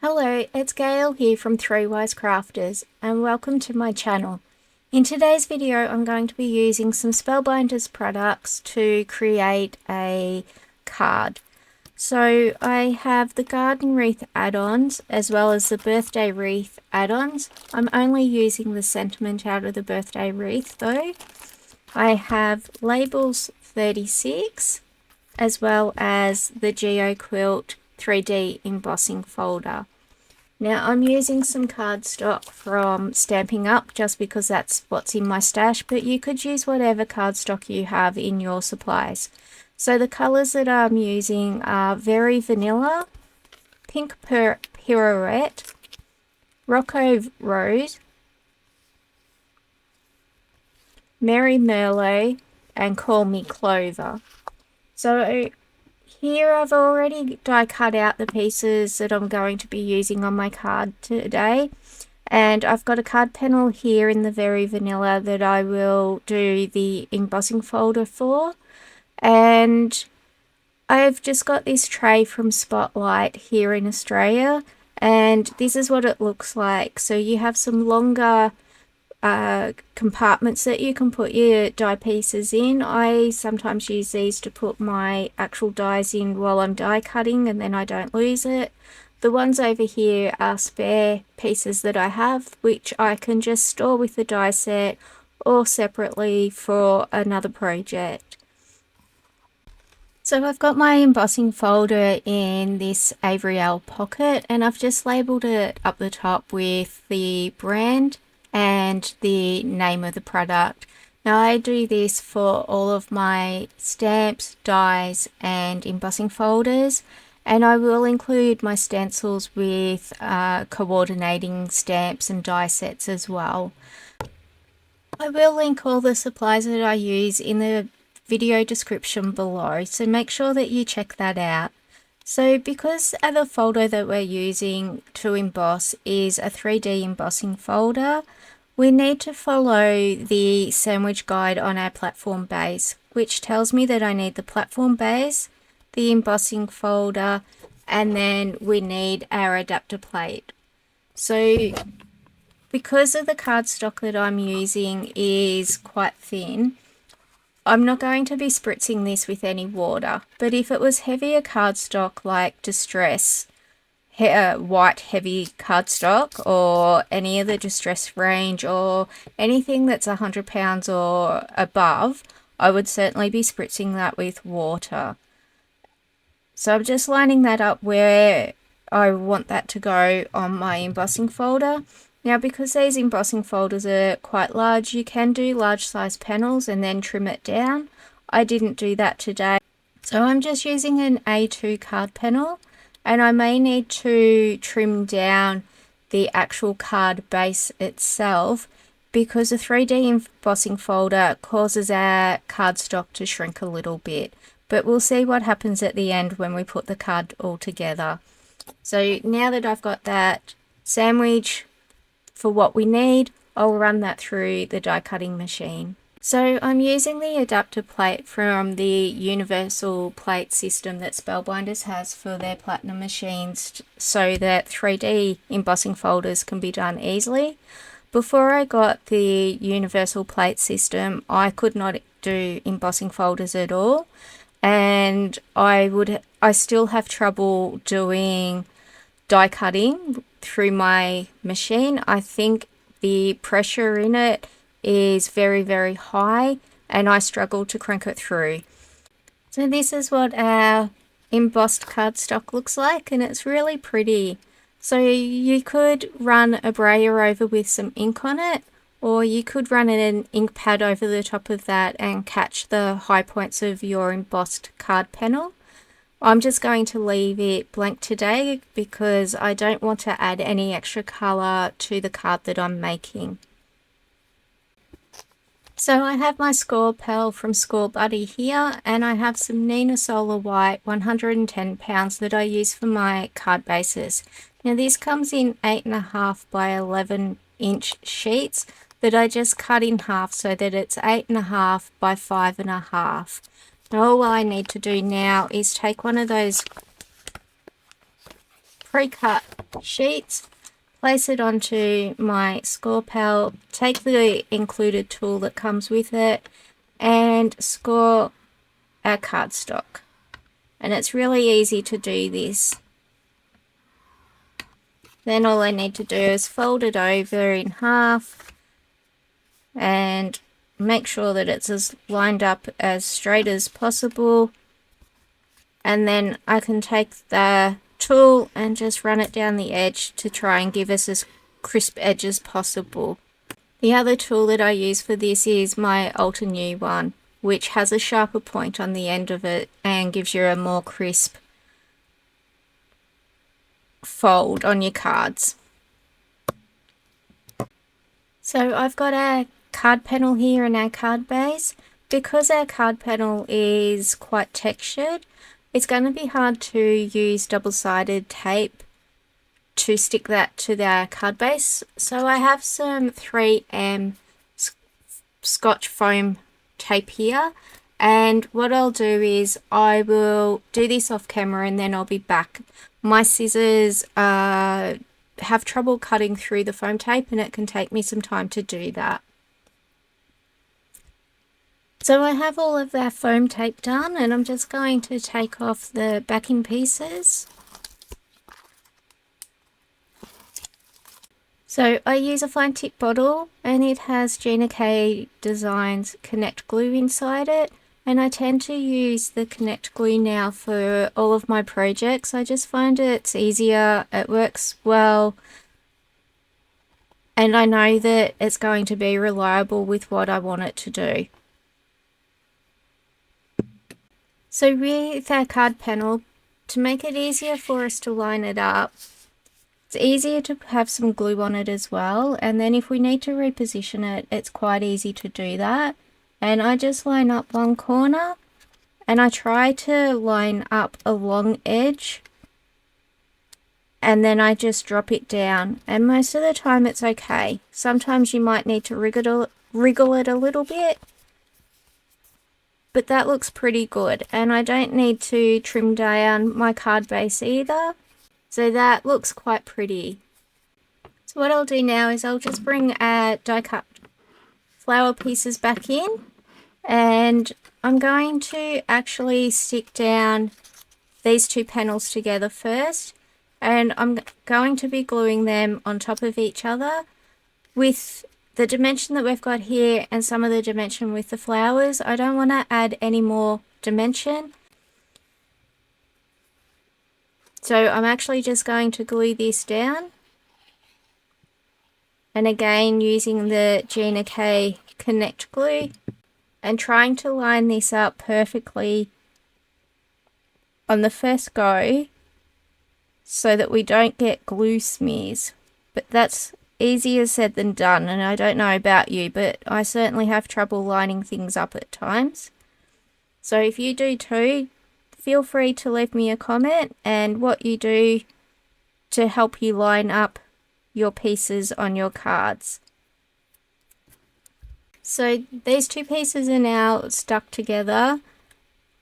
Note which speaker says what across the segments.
Speaker 1: Hello, it's Gail here from Three Wise Crafters and welcome to my channel. In today's video I'm going to be using some Spellbinders products to create a card. So I have the Garden Wreath add-ons as well as the Birthday Wreath add-ons. I'm only using the sentiment out of the Birthday Wreath though. I have Labels 36 as well as the Quilt 3D embossing folder. Now I'm using some cardstock from Stamping Up just because that's what's in my stash, but you could use whatever cardstock you have in your supplies. So the colours that I'm using are Very Vanilla, Pink Pirouette, Rocco Rose, Merry Merlot, and Call Me Clover. So here I've already die cut out the pieces that I'm going to be using on my card today, and I've got a card panel here in the Very Vanilla that I will do the embossing folder for, and I've just got this tray from Spotlight here in Australia, and this is what it looks like. So you have some longer compartments that you can put your die pieces in. I sometimes use these to put my actual dies in while I'm die cutting and then I don't lose it. The ones over here are spare pieces that I have, which I can just store with the die set or separately for another project. So I've got my embossing folder in this Avriel pocket and I've just labelled it up the top with the brand and the name of the product. Now I do this for all of my stamps, dies and embossing folders, and I will include my stencils with coordinating stamps and die sets as well. I will link all the supplies that I use in the video description below, so make sure that you check that out. So because the folder that we're using to emboss is a 3D embossing folder, we need to follow the sandwich guide on our platform base, which tells me that I need the platform base, the embossing folder, and then we need our adapter plate. So because of the cardstock that I'm using is quite thin, I'm not going to be spritzing this with any water, but if it was heavier cardstock like Distress, white heavy cardstock or any of the Distress range or anything that's 100 pounds or above, I would certainly be spritzing that with water. So I'm just lining that up where I want that to go on my embossing folder. Now because these embossing folders are quite large, you can do large size panels and then trim it down. I didn't do that today, so I'm just using an A2 card panel, and I may need to trim down the actual card base itself because a 3D embossing folder causes our cardstock to shrink a little bit, but we'll see what happens at the end when we put the card all together. So now that I've got that sandwich for what we need, I'll run that through the die cutting machine. So I'm using the adapter plate from the universal plate system that Spellbinders has for their platinum machines so that 3D embossing folders can be done easily. Before I got the universal plate system, I could not do embossing folders at all, and I still have trouble doing die cutting through my machine. I think the pressure in it is very, very high and I struggle to crank it through. So this is what our embossed cardstock looks like, and it's really pretty. So you could run a brayer over with some ink on it, or you could run an ink pad over the top of that and catch the high points of your embossed card panel. I'm just going to leave it blank today because I don't want to add any extra colour to the card that I'm making. So I have my Score Pal from Score Buddy here, and I have some Nina Solar White 110 pounds that I use for my card bases. Now this comes in 8.5 by 11 inch sheets that I just cut in half so that it's 8.5 by 5.5. All I need to do now is take one of those pre-cut sheets, place it onto my score palette, take the included tool that comes with it, and score our cardstock. And it's really easy to do this. Then all I need to do is fold it over in half and make sure that it's as lined up as straight as possible. And then I can take the tool and just run it down the edge to try and give us as crisp edge as possible. The other tool that I use for this is my Alter New one, which has a sharper point on the end of it and gives you a more crisp fold on your cards. So I've got our card panel here and our card base. Because our card panel is quite textured, it's going to be hard to use double-sided tape to stick that to the card base. So I have some 3M Scotch foam tape here, and what I'll do is I will do this off camera and then I'll be back. My scissors have trouble cutting through the foam tape and it can take me some time to do that. So I have all of that foam tape done and I'm just going to take off the backing pieces. So I use a fine tip bottle and it has Gina K Designs Connect Glue inside it, and I tend to use the Connect Glue now for all of my projects. I just find it's easier, it works well, and I know that it's going to be reliable with what I want it to do. So with our card panel, to make it easier for us to line it up, it's easier to have some glue on it as well, and then if we need to reposition it, it's quite easy to do that. And I just line up one corner and I try to line up a long edge and then I just drop it down, and most of the time it's okay. Sometimes you might need to wriggle it a little bit, but that looks pretty good, and I don't need to trim down my card base either. So that looks quite pretty. So what I'll do now is I'll just bring our die cut flower pieces back in, and I'm going to actually stick down these two panels together first, and I'm going to be gluing them on top of each other with the dimension that we've got here and some of the dimension with the flowers. I don't want to add any more dimension. So I'm actually just going to glue this down, and again using the Gina K Connect Glue and trying to line this up perfectly on the first go so that we don't get glue smears. But that's easier said than done, and I don't know about you, but I certainly have trouble lining things up at times. So if you do too, feel free to leave me a comment and what you do to help you line up your pieces on your cards. So these two pieces are now stuck together.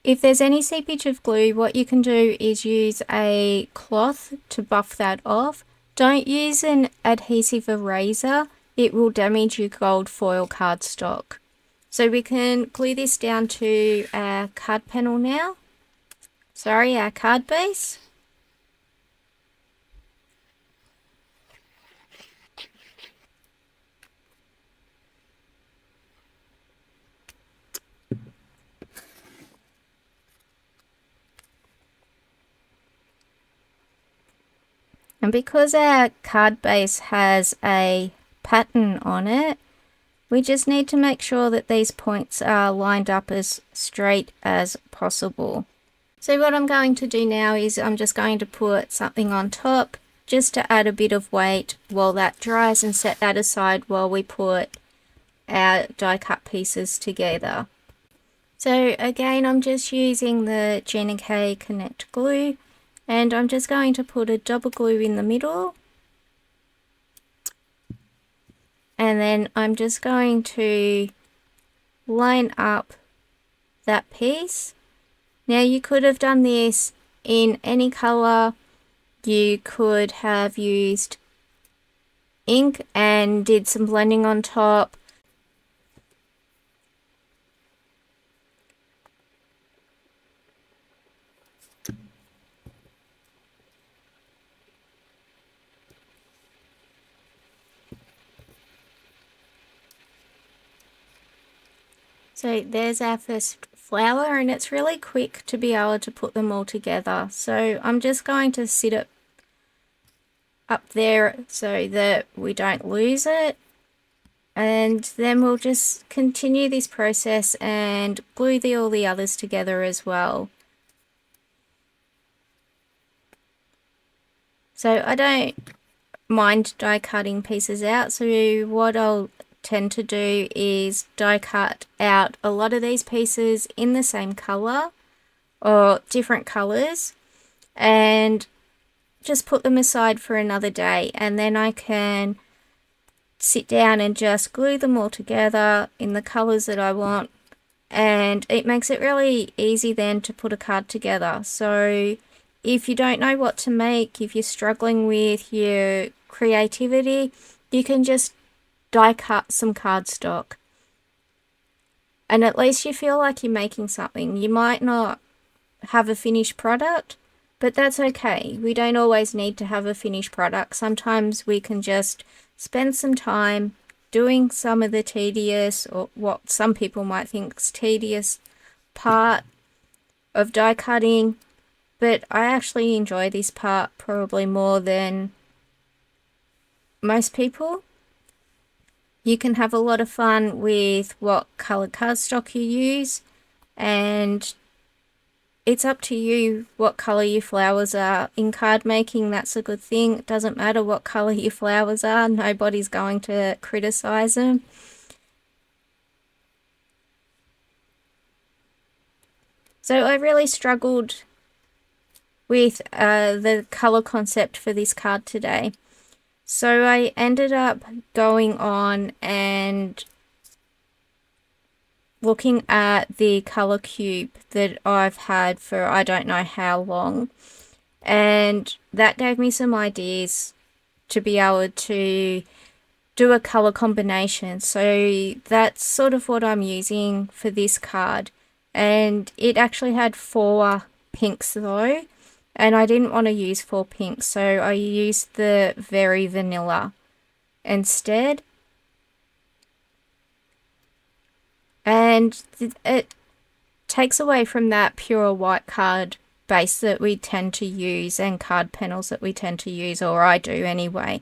Speaker 1: If there's any seepage of glue, what you can do is use a cloth to buff that off. Don't use an adhesive eraser, it will damage your gold foil cardstock. So we can glue this down to our card panel now. Sorry, our card base. And because our card base has a pattern on it, we just need to make sure that these points are lined up as straight as possible. So what I'm going to do now is I'm just going to put something on top just to add a bit of weight while that dries, and set that aside while we put our die cut pieces together. So again, I'm just using the Gina K Connect Glue, and I'm just going to put a double glue in the middle, and then I'm just going to line up that piece. Now you could have done this in any colour, you could have used ink and did some blending on top. So there's our first flower, and it's really quick to be able to put them all together. So I'm just going to sit it up there so that we don't lose it. And then we'll just continue this process and glue all the others together as well. So I don't mind die cutting pieces out, so what I'll tend to do is die cut out a lot of these pieces in the same color or different colors and just put them aside for another day, and then I can sit down and just glue them all together in the colors that I want, and it makes it really easy then to put a card together. So if you don't know what to make, if you're struggling with your creativity, you can just die cut some cardstock, and at least you feel like you're making something. You might not have a finished product, but that's okay. We don't always need to have a finished product. Sometimes we can just spend some time doing some of the tedious, or what some people might think is tedious, part of die cutting, but I actually enjoy this part probably more than most people. You can have a lot of fun with what color cardstock you use, and it's up to you what color your flowers are. In card making, that's a good thing. It doesn't matter what color your flowers are. Nobody's going to criticize them. So I really struggled with the color concept for this card today. So I ended up going on and looking at the color cube that I've had for I don't know how long, and that gave me some ideas to be able to do a color combination. So that's sort of what I'm using for this card, and it actually had 4 pinks though, and I didn't want to use 4 pinks, so I used the Very Vanilla instead. And it takes away from that pure white card base that we tend to use and card panels that we tend to use, or I do anyway.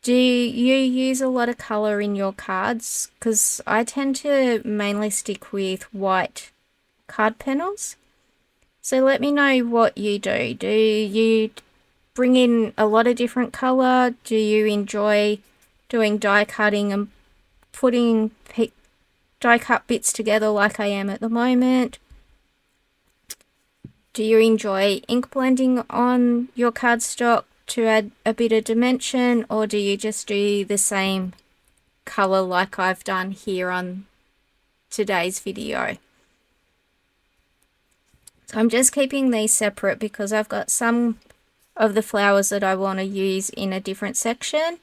Speaker 1: Do you use a lot of colour in your cards? Because I tend to mainly stick with white card panels. So let me know what you do. Do you bring in a lot of different colour? Do you enjoy doing die cutting and putting die cut bits together like I am at the moment? Do you enjoy ink blending on your cardstock to add a bit of dimension, or do you just do the same color like I've done here on today's video? So I'm just keeping these separate because I've got some of the flowers that I want to use in a different section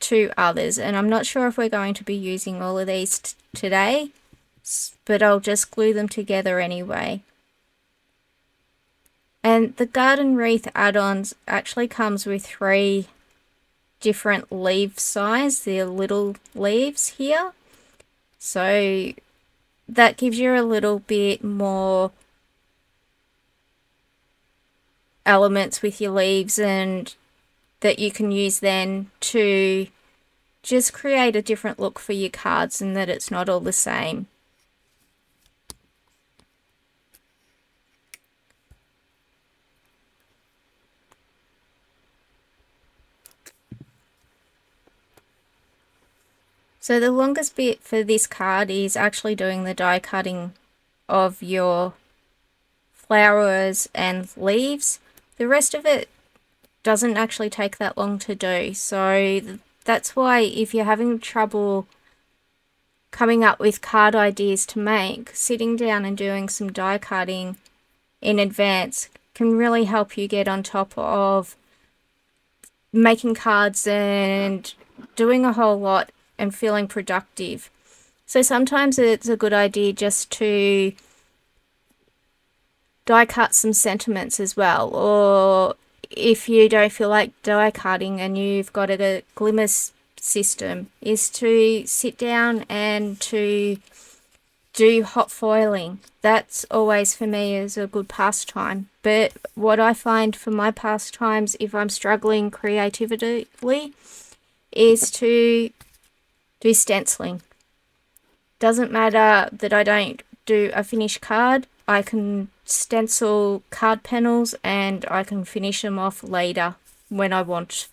Speaker 1: to others, and I'm not sure if we're going to be using all of these today, but I'll just glue them together anyway. And the Garden Wreath add-ons actually comes with 3 different leaf size, the little leaves here, so that gives you a little bit more elements with your leaves, and that you can use then to just create a different look for your cards, and that it's not all the same. So the longest bit for this card is actually doing the die cutting of your flowers and leaves. The rest of it doesn't actually take that long to do, so that's why if you're having trouble coming up with card ideas to make, sitting down and doing some die cutting in advance can really help you get on top of making cards and doing a whole lot and feeling productive. So sometimes it's a good idea just to die cut some sentiments as well, or if you don't feel like die cutting and you've got a glimmer system, is to sit down and to do hot foiling. That's always for me is a good pastime. But what I find for my pastimes, if I'm struggling creatively, is to do stenciling. Doesn't matter that I don't do a finished card, I can stencil card panels and I can finish them off later when I want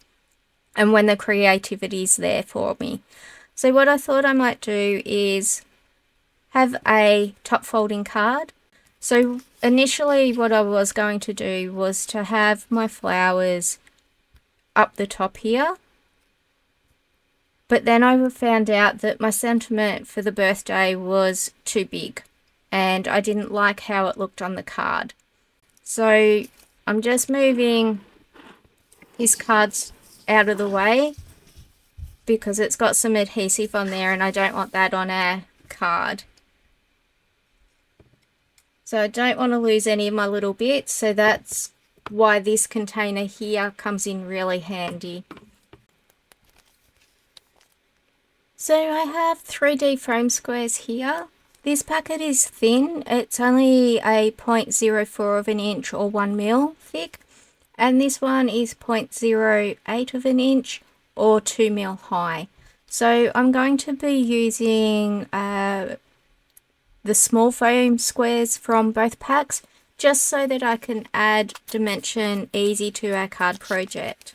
Speaker 1: and when the creativity's there for me. So what I thought I might do is have a top folding card. So initially what I was going to do was to have my flowers up the top here. But then I found out that my sentiment for the birthday was too big and I didn't like how it looked on the card. So I'm just moving his cards out of the way because it's got some adhesive on there and I don't want that on our card. So I don't want to lose any of my little bits, so that's why this container here comes in really handy. So I have 3D foam squares here. This packet is thin, it's only a 0.04 of an inch or 1 mil thick, and this one is 0.08 of an inch or 2 mil high. So I'm going to be using the small foam squares from both packs, just so that I can add dimension easy to our card project.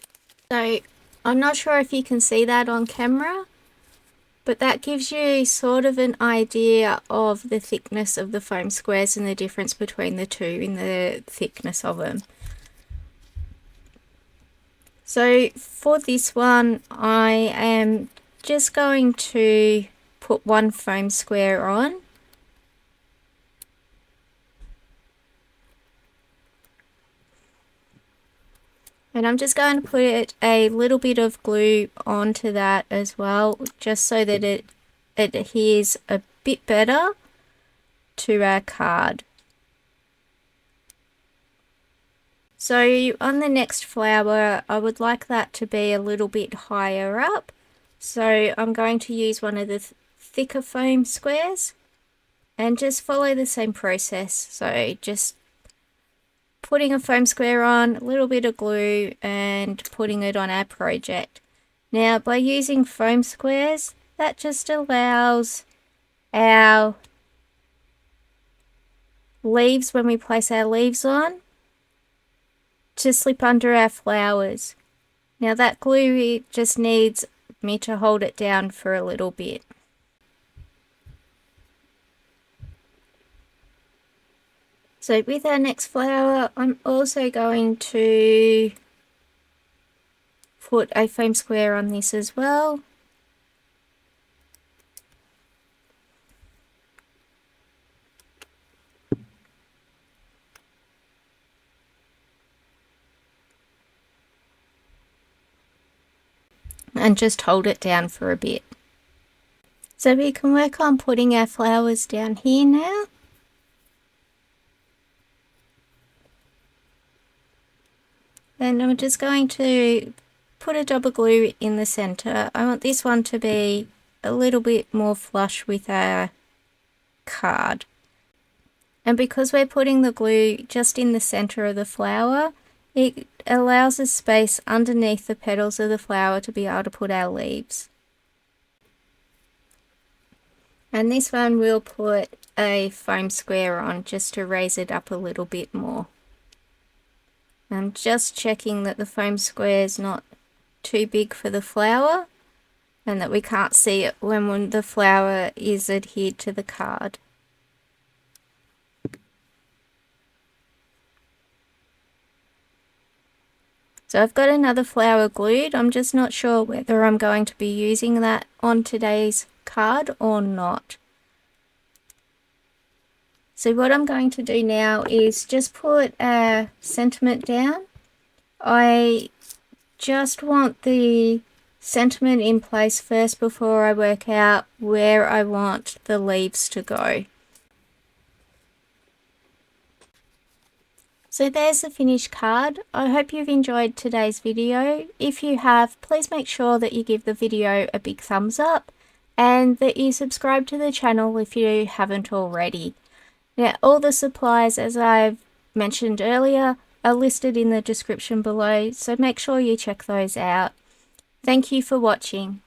Speaker 1: So I'm not sure if you can see that on camera, but that gives you sort of an idea of the thickness of the foam squares and the difference between the two in the thickness of them. So for this one, I am just going to put one foam square on. And I'm just going to put a little bit of glue onto that as well, just so that it adheres a bit better to our card. So on the next flower, I would like that to be a little bit higher up. So I'm going to use one of the thicker foam squares and just follow the same process. So just putting a foam square on, a little bit of glue and putting it on our project. Now by using foam squares, that just allows our leaves, when we place our leaves on, to slip under our flowers. Now that glue, it just needs me to hold it down for a little bit. So with our next flower, I'm also going to put a foam square on this as well. And just hold it down for a bit. So we can work on putting our flowers down here now. And I'm just going to put a dab of glue in the center. I want this one to be a little bit more flush with our card. And because we're putting the glue just in the center of the flower, it allows us space underneath the petals of the flower to be able to put our leaves. And this one we'll put a foam square on just to raise it up a little bit more. I'm just checking that the foam square is not too big for the flower and that we can't see it when the flower is adhered to the card. So I've got another flower glued. I'm just not sure whether I'm going to be using that on today's card or not. So what I'm going to do now is just put a sentiment down. I just want the sentiment in place first before I work out where I want the leaves to go. So there's the finished card. I hope you've enjoyed today's video. If you have, please make sure that you give the video a big thumbs up and that you subscribe to the channel if you haven't already. Now, all the supplies, as I've mentioned earlier, are listed in the description below, so make sure you check those out. Thank you for watching.